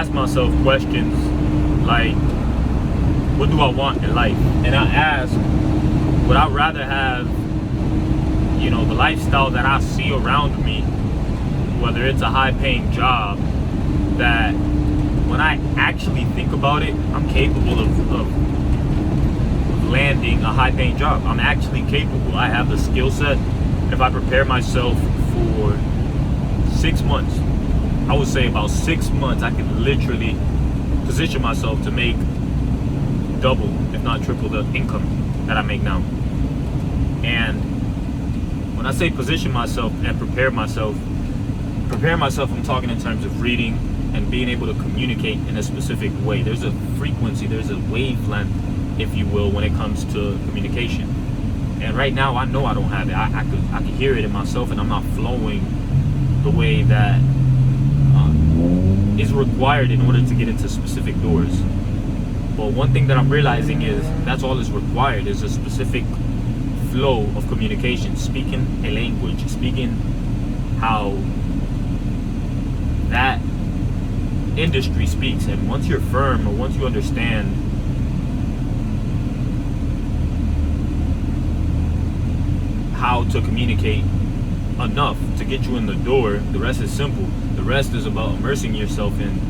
ask myself questions like, what do I want in life? And I ask, would I rather have, the lifestyle that I see around me, whether it's a high-paying job, that when I actually think about it, I'm capable of landing a high-paying job. I'm actually capable. I have the skill set. If I prepare myself for 6 months, I would say about 6 months, I can literally position myself to make double, if not triple, the income that I make now. And when I say position myself and prepare myself, I'm talking in terms of reading and being able to communicate in a specific way. There's a frequency, there's a wavelength, if you will, when it comes to communication. And right now, I know I don't have it. I could hear it in myself, and I'm not flowing the way that is required in order to get into specific doors. But one thing that I'm realizing is that's all is required is a specific flow of communication, speaking a language, speaking how that industry speaks. And once you're firm, or once you understand how to communicate enough to get you in the door, the rest is simple. The rest is about immersing yourself in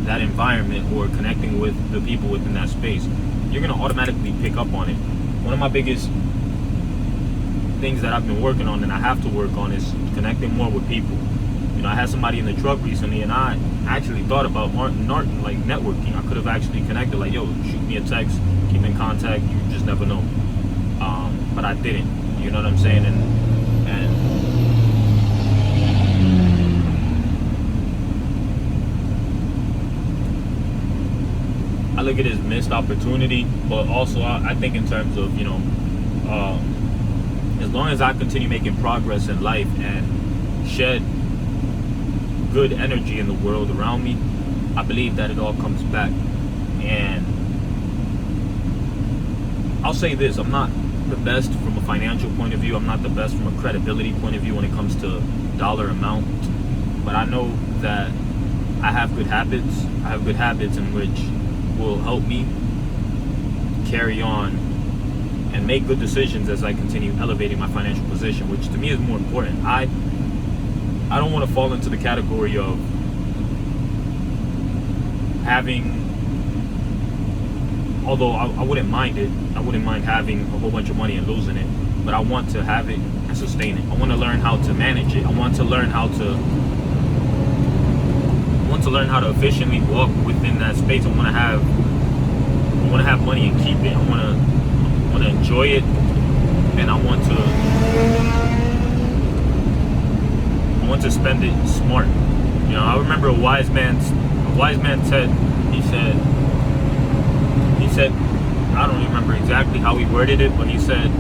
that environment or connecting with the people within that space. You're going to automatically pick up on it. One of my biggest things that I've been working on, and I have to work on, is connecting more with people. I had somebody in the truck recently, and I actually thought about like networking. I could have actually connected, like, yo, shoot me a text, keep in contact, you just never know. But I didn't, you know what I'm saying? And I look at it as missed opportunity, but also I think in terms of, as long as I continue making progress in life and shed good energy in the world around me, I believe that it all comes back. And I'll say this, I'm not the best from a financial point of view, I'm not the best from a credibility point of view when it comes to dollar amount, but I know that I have good habits. I have good habits in which will help me carry on and make good decisions as I continue elevating my financial position, which to me is more important. I don't want to fall into the category of having, although I wouldn't mind it, I wouldn't mind having a whole bunch of money and losing it, but I want to have it and sustain it. I want to learn how to manage it. I want to learn how to efficiently walk within that space. I want to have money and keep it. I want to enjoy it, and I want to spend it smart. I remember a wise man said, he said, I don't remember exactly how he worded it, but he said,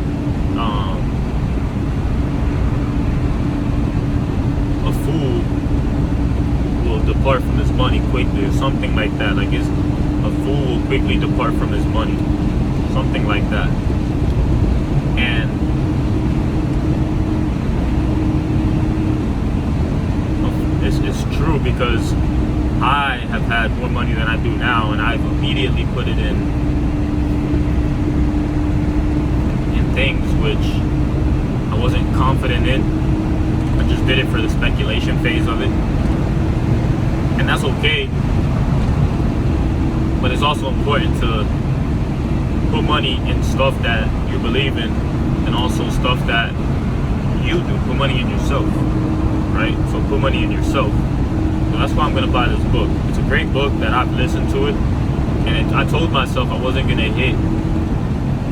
a fool will depart from his money quickly, or something like that. Like, a fool will quickly depart from his money, something like that. And it's true, because I have had more money than I do now, and I've immediately put it in things which I wasn't confident in. I just did it for the speculation phase of it, and that's okay. But it's also important to put money in stuff that you believe in, and also stuff that you do. Put money in yourself, right? So put money in yourself. So that's why I'm going to buy this book. It's a great book that I've listened to it, and I told myself I wasn't going to hit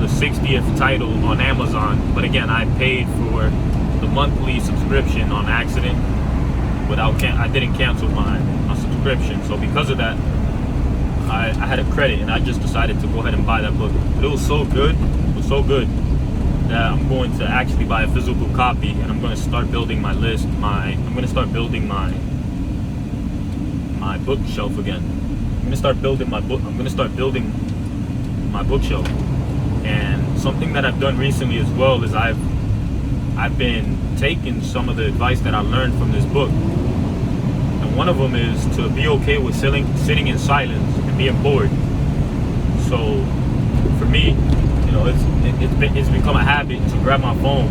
the 60th title on Amazon, but again, I paid for the monthly subscription on accident I didn't cancel my subscription. So because of that, I had a credit, and I just decided to go ahead and buy that book. But it was so good, that I'm going to actually buy a physical copy, and I'm going to start building my list. I'm going to start building my bookshelf again. I'm going to start building my bookshelf. And something that I've done recently as well is I've been taking some of the advice that I learned from this book. And And one of them is to be okay with sitting in silence and being bored. So for me, you know, it's become a habit to grab my phone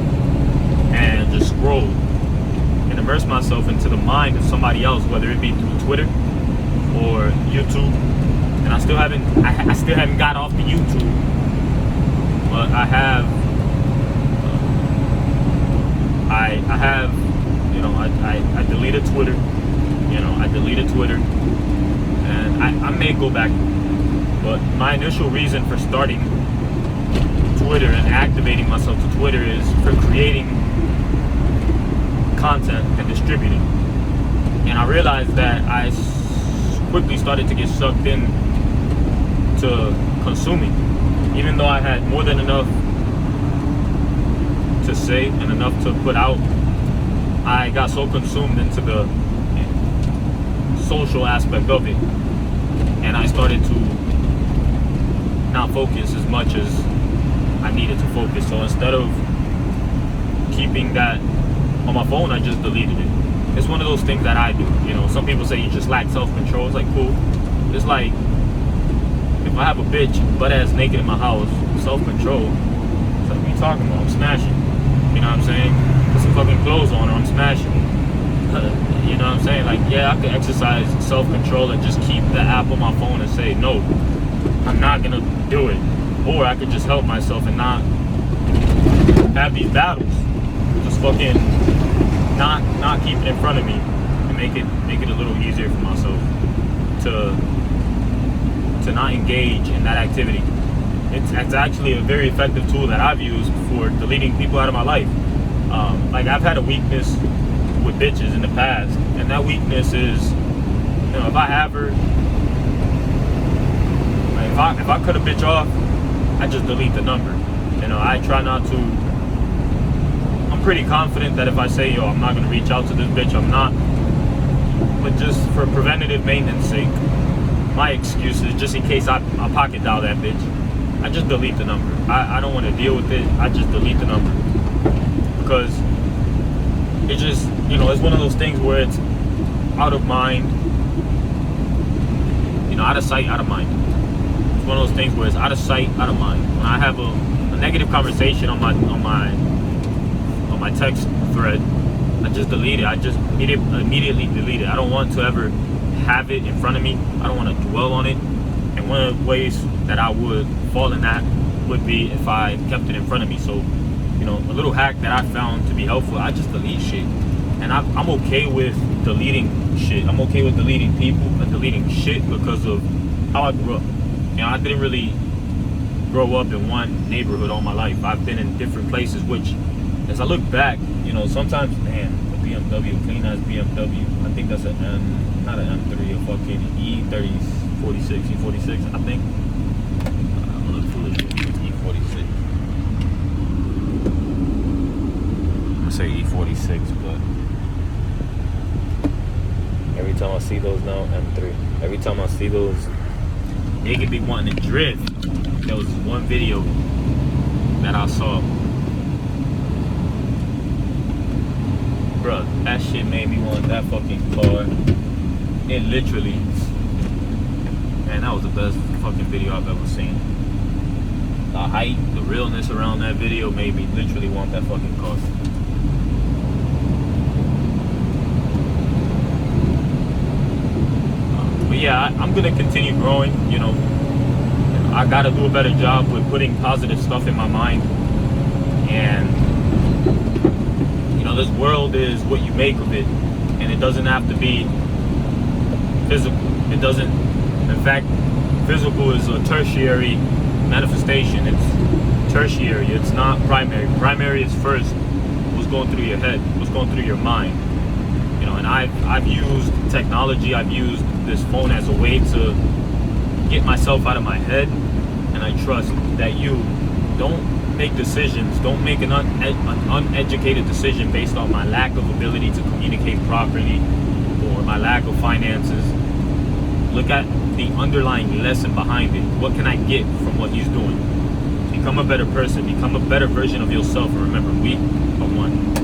and just scroll and immerse myself into the mind of somebody else, whether it be through Twitter or YouTube. And I still haven't got off the YouTube, but I have, you know, I deleted Twitter. You know, I deleted Twitter, and I may go back, but my initial reason for starting Twitter and activating myself to Twitter is for creating content and distributing. And I realized that I quickly started to get sucked in to consuming, even though I had more than enough to say and enough to put out. I got so consumed into the social aspect of it, and I started to not focus as much as I needed to focus. So instead of keeping that on my phone, I just deleted it. It's one of those things that I do. You know, some people say you just lack self-control. It's like, cool. It's like, if I have a bitch butt ass naked in my house, self-control, so what are you talking about? I'm smashing. You know what I'm saying? Put some fucking clothes on her, I'm smashing. You know what I'm saying? Like, yeah, I could exercise self-control and just keep the app on my phone and say, no, I'm not gonna do it. Or I could just help myself and not have these battles. Just fucking not keep it in front of me and make it a little easier for myself to not engage in that activity. It's actually a very effective tool that I've used for deleting people out of my life. Like, I've had a weakness with bitches in the past, and that weakness is, you know, if I have her, like, if I cut a bitch off, I just delete the number. You know, I try not to. I'm pretty confident that if I say, yo, I'm not gonna reach out to this bitch, I'm not. But just for preventative maintenance sake, my excuse is just in case I pocket dial that bitch, I just delete the number. I don't want to deal with it. I just delete the number, because it just, you know, it's one of those things where it's out of mind, you know, out of sight, out of mind. It's one of those things where it's out of sight, out of mind. When I have a negative conversation on my text thread, I just delete it. I just immediately delete it. I don't want to ever have it in front of me. I don't want to dwell on it. And one of the ways that I would fall in that would be if I kept it in front of me. So, you know, a little hack that I found to be helpful, I just delete shit. And I'm okay with deleting shit. I'm okay with deleting people and deleting shit because of how I grew up. You know, I didn't really grow up in one neighborhood all my life. I've been in different places, which, as I look back, you know, sometimes, man, a BMW, clean ass BMW, I think that's not an M3, a fucking E46, I think. I'm a little foolish with E46. I'm gonna say E46, but every time I see those now, M3. Every time I see those, they could be wanting to drift. There was one video that I saw. Bruh, that shit made me want that fucking car. It literally, man, that was the best fucking video I've ever seen. The height, the realness around that video made me literally want that fucking car. But yeah, I'm gonna continue growing, you know. I gotta do a better job with putting positive stuff in my mind. And, you know, this world is what you make of it. And it doesn't have to be physical. It doesn't, in fact, physical is a tertiary manifestation. It's tertiary, it's not primary. Primary is first, what's going through your head, what's going through your mind. You know, and I've used technology, I've used this phone as a way to get myself out of my head, and I trust that you don't make decisions, don't make an uneducated decision based on my lack of ability to communicate properly or my lack of finances. Look at the underlying lesson behind it. What can I get from what he's doing? Become a better person, become a better version of yourself, and remember, we are one.